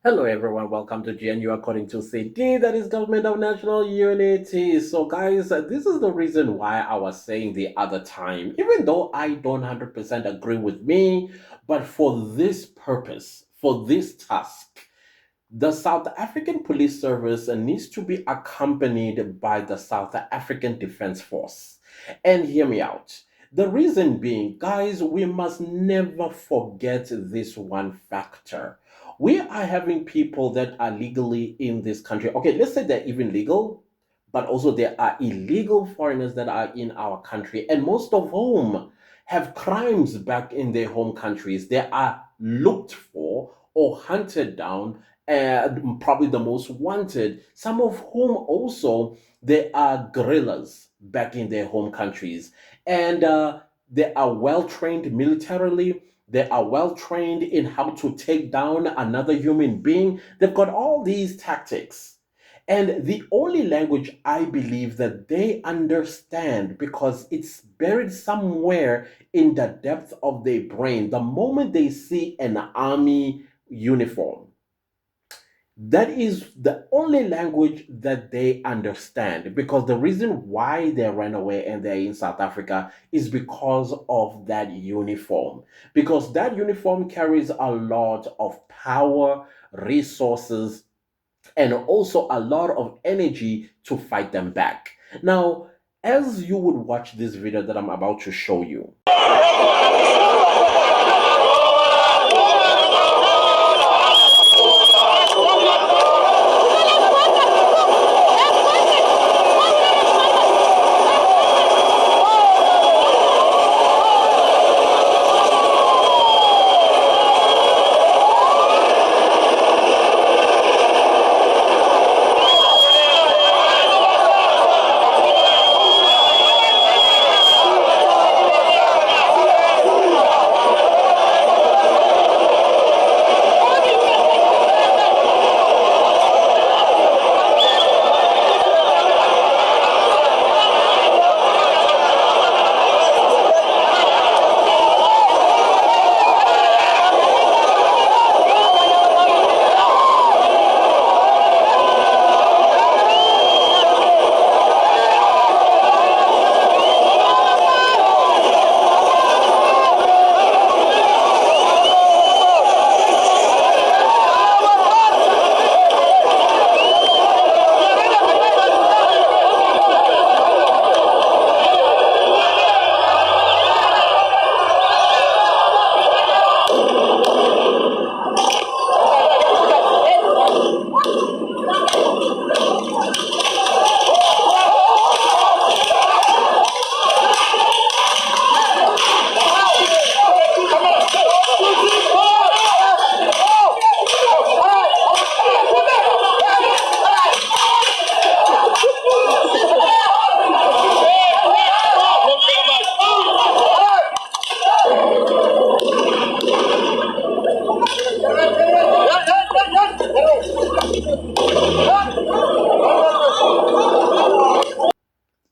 Hello everyone, welcome to GNU according to CD, that is Government of National Unity. So guys, this is the reason why I was saying the other time, even though I don't 100% agree with me, but for this purpose, for this task, the South African Police Service needs to be accompanied by the South African Defense Force. And hear me out. The reason being, guys, we must never forget this one factor. We are having people that are legally in this country. Okay, let's say they're even legal, but also there are illegal foreigners that are in our country, and most of whom have crimes back in their home countries. They are looked for or hunted down, probably the most wanted, some of whom also they are guerrillas back in their home countries. And they are well trained militarily. They are well trained in how to take down another human being. They've got all these tactics. And the only language I believe that they understand, because it's buried somewhere in the depth of their brain, the moment they see an army uniform, that is the only language that they understand, because the reason why they ran away and they're in South Africa is because of that uniform. Because that uniform carries a lot of power, resources, and also a lot of energy to fight them back. Now, as you would watch this video that I'm about to show you,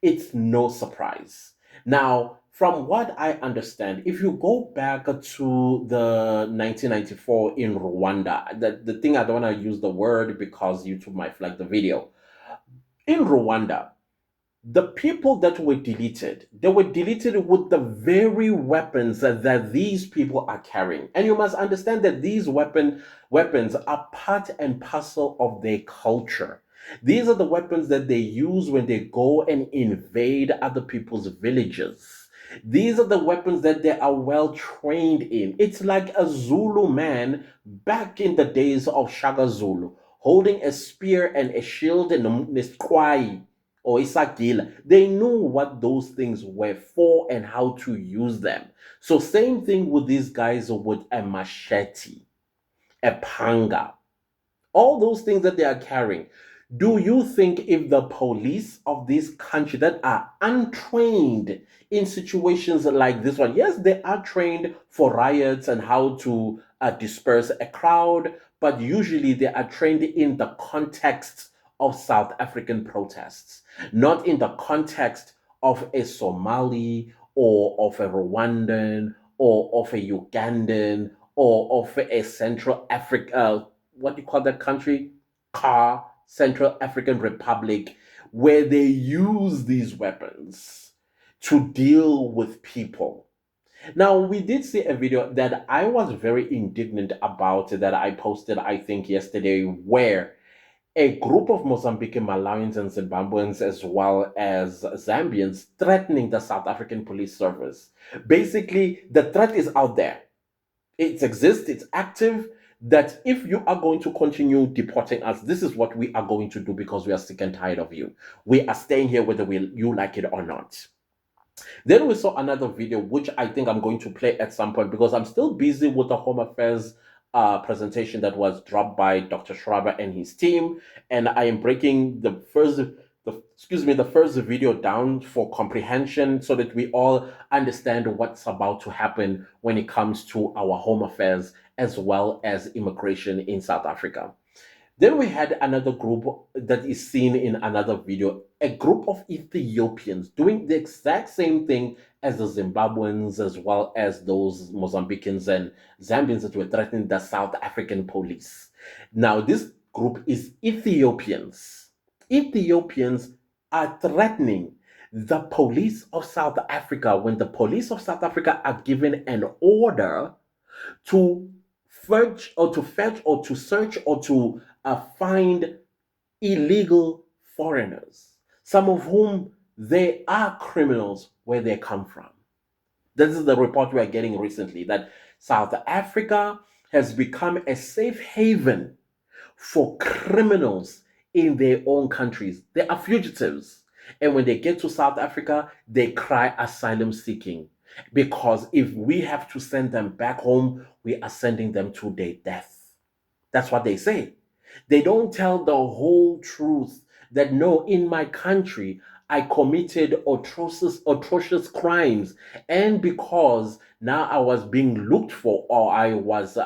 it's no surprise. Now, from what I understand, if you go back to the 1994 in Rwanda, the thing, I don't want to use the word because YouTube might flag the video. In Rwanda, the people that were deleted, they were deleted with the very weapons that these people are carrying. And you must understand that these weapons are part and parcel of their culture. These are the weapons that they use when they go and invade other people's villages. These are the weapons that they are well trained in. It's like a Zulu man back in the days of Shaka Zulu, holding a spear and a shield and a or Isagila. They knew what those things were for and how to use them. So same thing with these guys with a machete, a panga, all those things that they are carrying. Do you think if the police of this country that are untrained in situations like this one, yes, they are trained for riots and how to disperse a crowd, but usually they are trained in the context of South African protests, not in the context of a Somali or of a Rwandan or of a Ugandan or of a Central Africa, what do you call that country? Central African Republic, where they use these weapons to deal with people. Now, we did see a video that I was very indignant about that I posted, I think, yesterday, where a group of Mozambican, Malawians, and Zimbabweans, as well as Zambians, threatening the South African police service. Basically, the threat is out there. It exists, it's active. That if you are going to continue deporting us, this is what we are going to do because we are sick and tired of you. We are staying here whether you like it or not. Then we saw another video, which I think I'm going to play at some point because I'm still busy with the Home Affairs presentation that was dropped by Dr. Schreiber and his team, and I am breaking the first video down for comprehension so that we all understand what's about to happen when it comes to our Home Affairs as well as immigration in South Africa. Then we had another group that is seen in another video, a group of Ethiopians doing the exact same thing as the Zimbabweans, as well as those Mozambicans and Zambians that were threatening the South African police. Now, this group is Ethiopians. Ethiopians are threatening the police of South Africa when the police of South Africa are given an order to fetch or to search or to find illegal foreigners, some of whom they are criminals where they come from. This is the report we are getting recently that South Africa has become a safe haven for criminals in their own countries. They are fugitives. And when they get to South Africa, they cry asylum seeking. Because if we have to send them back home, we are sending them to their death. That's what they say. They don't tell the whole truth that no, in my country, I committed atrocious crimes. And because now I was being looked for or I was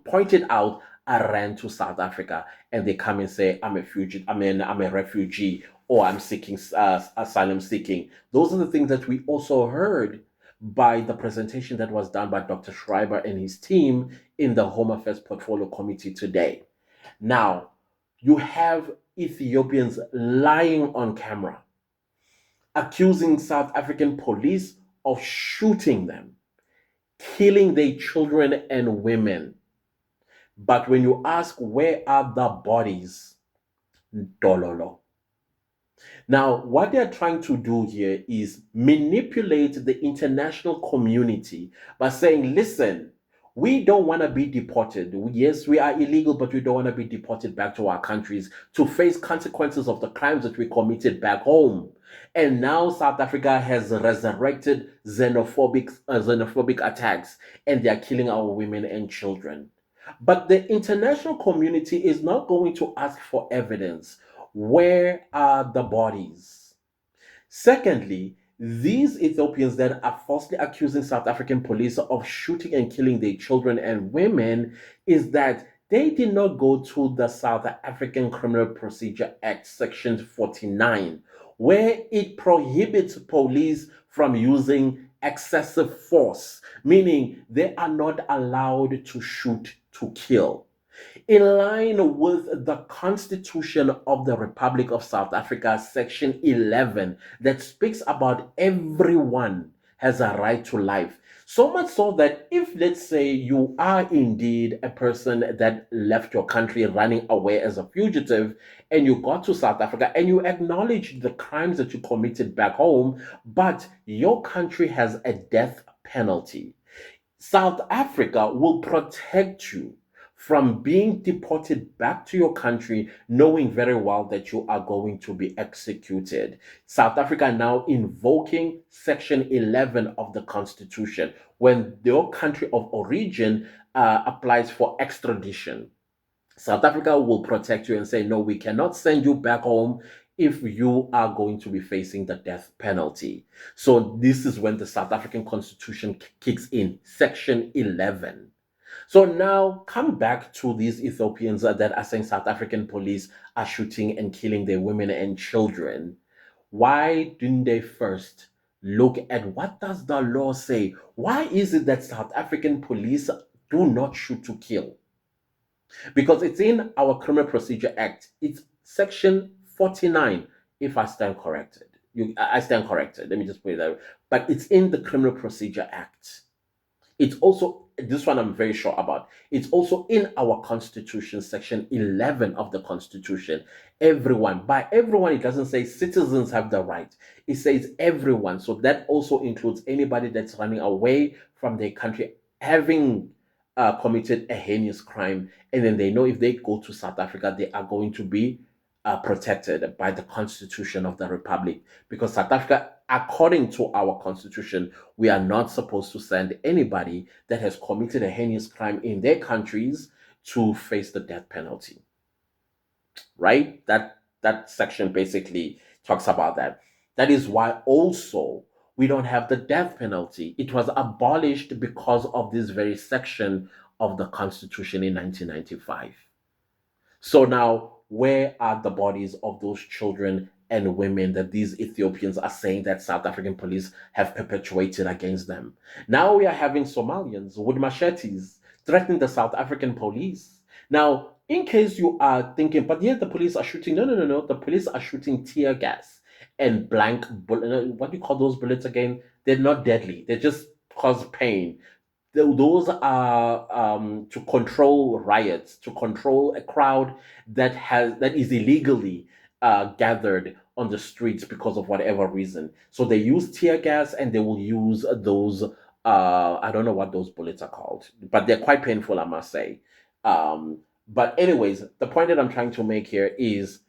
pointed out, I ran to South Africa. And they come and say, I'm a fugitive, I'm a refugee, or I'm seeking asylum seeking. Those are the things that we also heard by the presentation that was done by Dr. Schreiber and his team in the Home Affairs Portfolio Committee today. Now, you have Ethiopians lying on camera, accusing South African police of shooting them, killing their children and women. But when you ask where are the bodies, dololo. Now, what they're trying to do here is manipulate the international community by saying, listen, we don't want to be deported. Yes, we are illegal, but we don't want to be deported back to our countries to face consequences of the crimes that we committed back home. And now South Africa has resurrected xenophobic attacks, and they are killing our women and children. But the international community is not going to ask for evidence. Where are the bodies? Secondly, these Ethiopians that are falsely accusing South African police of shooting and killing their children and women is that they did not go to the South African Criminal Procedure Act, Section 49, where it prohibits police from using excessive force, meaning they are not allowed to shoot to kill. In line with the Constitution of the Republic of South Africa, Section 11, that speaks about everyone has a right to life. So much so that if, let's say, you are indeed a person that left your country running away as a fugitive and you got to South Africa and you acknowledge the crimes that you committed back home, but your country has a death penalty, South Africa will protect you from being deported back to your country, knowing very well that you are going to be executed. South Africa now invoking Section 11 of the Constitution when your country of origin applies for extradition. South Africa will protect you and say, no, we cannot send you back home if you are going to be facing the death penalty. So this is when the South African Constitution kicks in, Section 11. So now come back to these Ethiopians that are saying South African police are shooting and killing their women and children. Why didn't they first look at what does the law say? Why is it that South African police do not shoot to kill? because it's in our Criminal Procedure Act. It's section 49, if I stand corrected. I stand corrected. Let me just put it that way. But it's in the Criminal Procedure Act. It's also, this one I'm very sure about. It's also in our Constitution, section 11 of the Constitution. Everyone, by everyone, it doesn't say citizens have the right. It says everyone. So that also includes anybody that's running away from their country, having committed a heinous crime. And then they know if they go to South Africa, they are going to be protected by the Constitution of the Republic. Because South Africa, according to our Constitution, we are not supposed to send anybody that has committed a heinous crime in their countries to face the death penalty. Right? That section basically talks about that. That is why also we don't have the death penalty. It was abolished because of this very section of the Constitution in 1995. So now, where are the bodies of those children and women that these Ethiopians are saying that South African police have perpetuated against them? Now we are having Somalians with machetes threatening the South African police. Now, in case you are thinking, but yet the police are shooting, no, no, no, no, the police are shooting tear gas and blank bullet. What do you call those bullets again? They're not deadly. They just cause pain. Those are to control riots, to control a crowd that is illegally gathered on the streets because of whatever reason. So they use tear gas and they will use those. I don't know what those bullets are called, but they're quite painful, I must say. But anyways, the point that I'm trying to make here is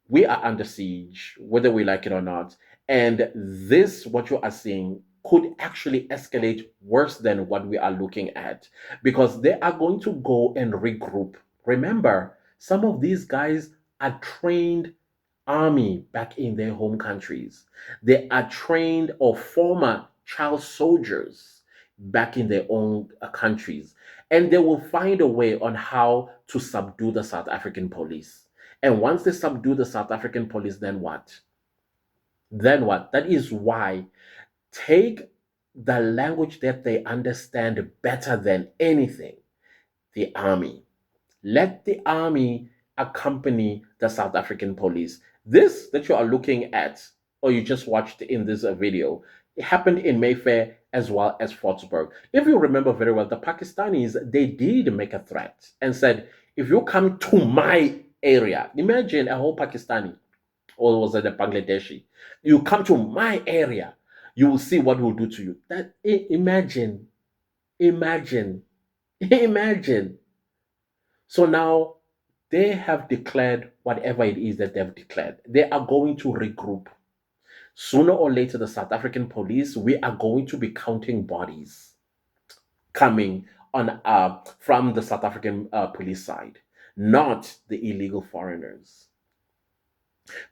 we are under siege, whether we like it or not. And this, what you are seeing, could actually escalate worse than what we are looking at because they are going to go and regroup. Remember, some of these guys are trained army back in their home countries. They are trained or former child soldiers back in their own countries. And they will find a way on how to subdue the South African police. And once they subdue the South African police, then what? Then what? That is why take the language that they understand better than anything, the army. Let the army accompany the South African police. This that you are looking at, or you just watched in this video, it happened in Mayfair as well as Fordsburg. If you remember very well, the Pakistanis, they did make a threat and said, if you come to my area, imagine a whole Pakistani, or was it a Bangladeshi, you come to my area, you will see what we'll do to you. Imagine, imagine, imagine. So now they have declared whatever it is that they've declared. They are going to regroup. Sooner or later, the South African police, we are going to be counting bodies coming on from the South African police side, not the illegal foreigners.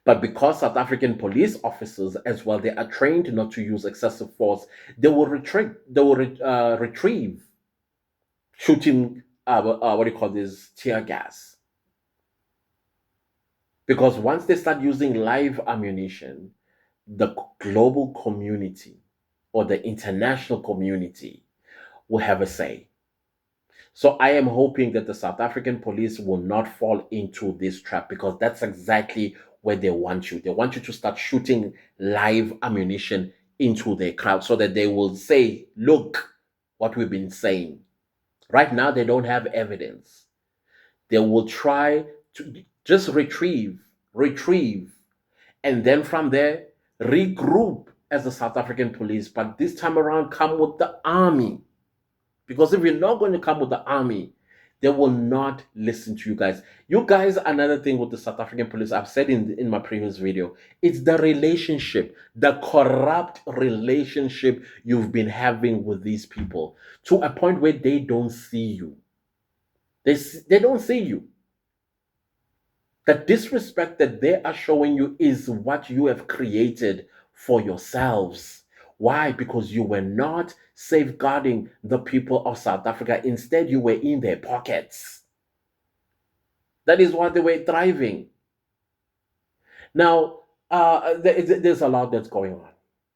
But because South African police officers, as well, they are trained not to use excessive force, they will retrieve. They will retrieve shooting. What do you call this? Tear gas. Because once they start using live ammunition, the global community or the international community will have a say. So I am hoping that the South African police will not fall into this trap because that's exactly where they want you. They want you to start shooting live ammunition into their crowd so that they will say, look, what we've been saying. Right now, they don't have evidence. They will try to just retrieve, and then from there, regroup as the South African police. But this time around, come with the army. Because if you're not going to come with the army, they will not listen to you guys. You guys, another thing with the South African police, I've said in my previous video, it's the relationship, the corrupt relationship you've been having with these people to a point where they don't see you. They don't see you. The disrespect that they are showing you is what you have created for yourselves. Why? Because you were not safeguarding the people of South Africa. Instead, you were in their pockets. That is why they were thriving. Now, there's a lot that's going on.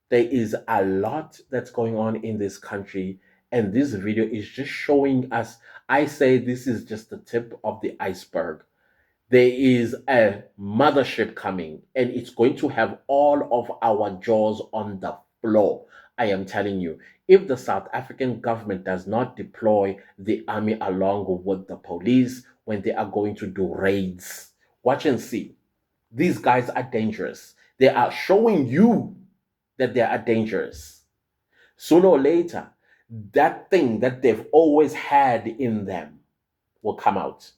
There is a lot that's going on in this country. And this video is just showing us I say this is just the tip of the iceberg. There is a mothership coming, and it's going to have all of our jaws on the floor. I am telling you, if the South African government does not deploy the army along with the police when they are going to do raids, watch and see. These guys are dangerous. They are showing you that they are dangerous. Sooner or later, that thing that they've always had in them will come out.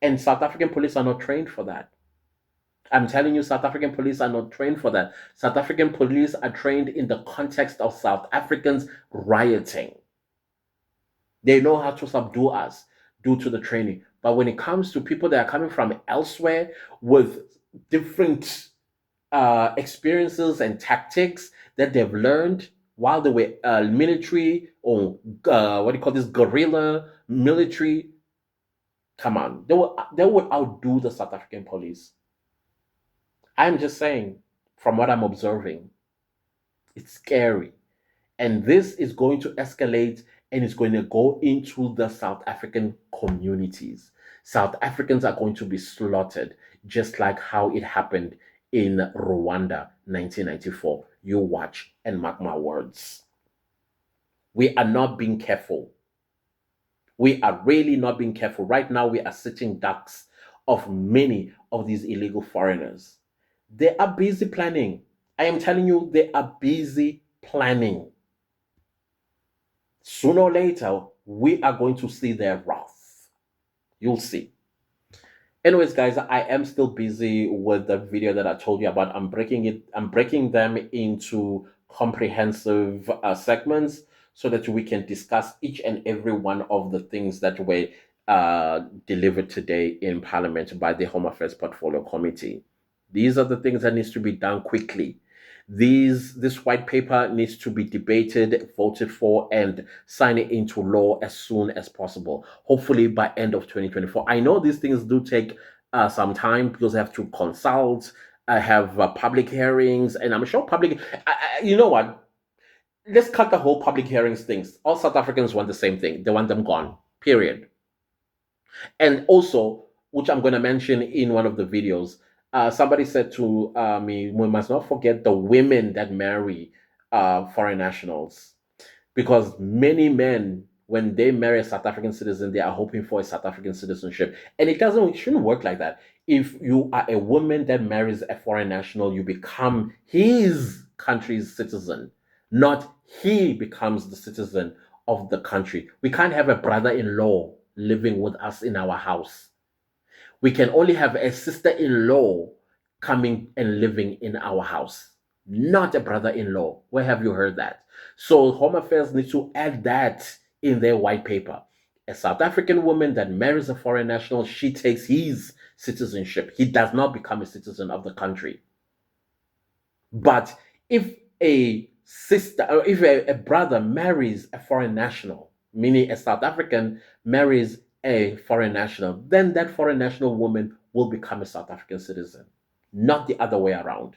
And South African police are not trained for that. I'm telling you, South African police are not trained for that. South African police are trained in the context of South Africans rioting. They know how to subdue us due to the training. But when it comes to people that are coming from elsewhere with different experiences and tactics that they've learned while they were military or what do you call this, guerrilla military, come on, they will outdo the South African police. I'm just saying, from what I'm observing, it's scary. And this is going to escalate and it's going to go into the South African communities. South Africans are going to be slaughtered, just like how it happened in Rwanda 1994. You watch and mark my words. We are not being careful. We are really not being careful. Right now, we are sitting ducks of many of these illegal foreigners. They are busy planning. I am telling you, they are busy planning. Sooner or later, we are going to see their wrath. You'll see. Anyways, guys, I am still busy with the video that I told you about. I'm breaking them into comprehensive segments so that we can discuss each and every one of the things that were delivered today in Parliament by the Home Affairs Portfolio Committee. These are the things that needs to be done quickly. This white paper needs to be debated, voted for, and signed into law as soon as possible. Hopefully by end of 2024. I know these things do take some time because I have to consult. I have public hearings, and I'm sure you know what? Let's cut the whole public hearings things. All South Africans want the same thing. They want them gone. Period. And also, which I'm going to mention in one of the videos, somebody said to me, we must not forget the women that marry foreign nationals. Because many men, when they marry a South African citizen, they are hoping for a South African citizenship. And it shouldn't work like that. If you are a woman that marries a foreign national, you become his country's citizen, not he becomes the citizen of the country. We can't have a brother-in-law living with us in our house. We can only have a sister-in-law coming and living in our house, not a brother-in-law. Where have you heard that? So Home Affairs needs to add that in their white paper. A South African woman that marries a foreign national, she takes his citizenship. He does not become a citizen of the country. But if a sister or if a brother marries a foreign national, meaning a South African marries a foreign national, then that foreign national woman will become a South African citizen, not the other way around.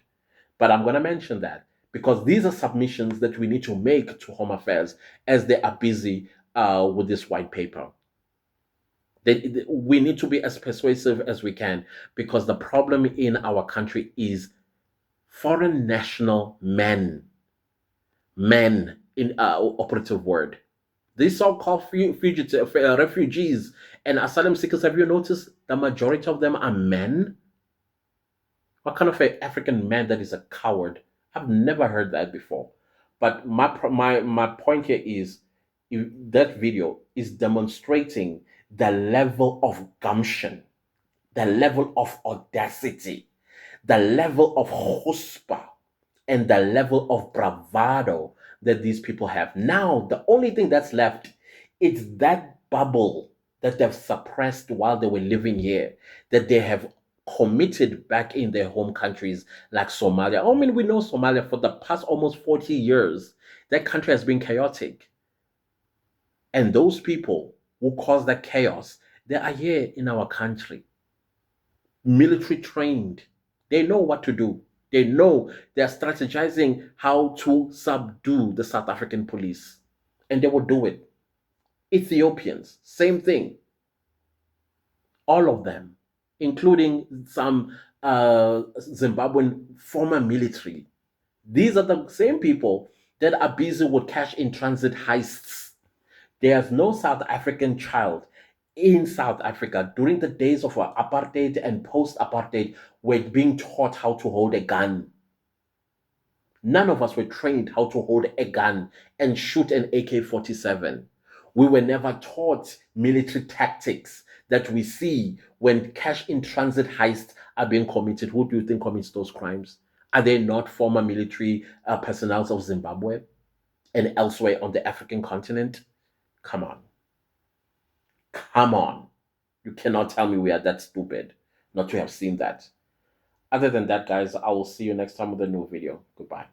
But I'm going to mention that because these are submissions that we need to make to Home Affairs as they are busy with this white paper. We need to be as persuasive as we can because the problem in our country is foreign national men in operative word. These so-called fugitive refugees and asylum seekers, have you noticed the majority of them are men? What kind of an African man that is a coward? I've never heard that before. But my point here is that video is demonstrating the level of gumption, the level of audacity, the level of chutzpah, and the level of bravado that these people have. Now, the only thing that's left is that bubble that they've suppressed while they were living here, that they have committed back in their home countries like Somalia. I mean, we know Somalia for the past almost 40 years. That country has been chaotic. And those people who caused that chaos, they are here in our country, military trained. They know what to do. They know they're strategizing how to subdue the South African police. And they will do it. Ethiopians, same thing. All of them, including some Zimbabwean former military. These are the same people that are busy with cash in transit heists. There's no South African child in South Africa during the days of apartheid and post apartheid were being taught how to hold a gun. None of us were trained how to hold a gun and shoot an AK 47. We were never taught military tactics that we see when cash in transit heists are being committed. Who do you think commits those crimes? Are they not former military personnel of Zimbabwe and elsewhere on the African continent? Come on. Come on. You cannot tell me we are that stupid not to have seen that. Other than that, guys, I will see you next time with a new video. Goodbye.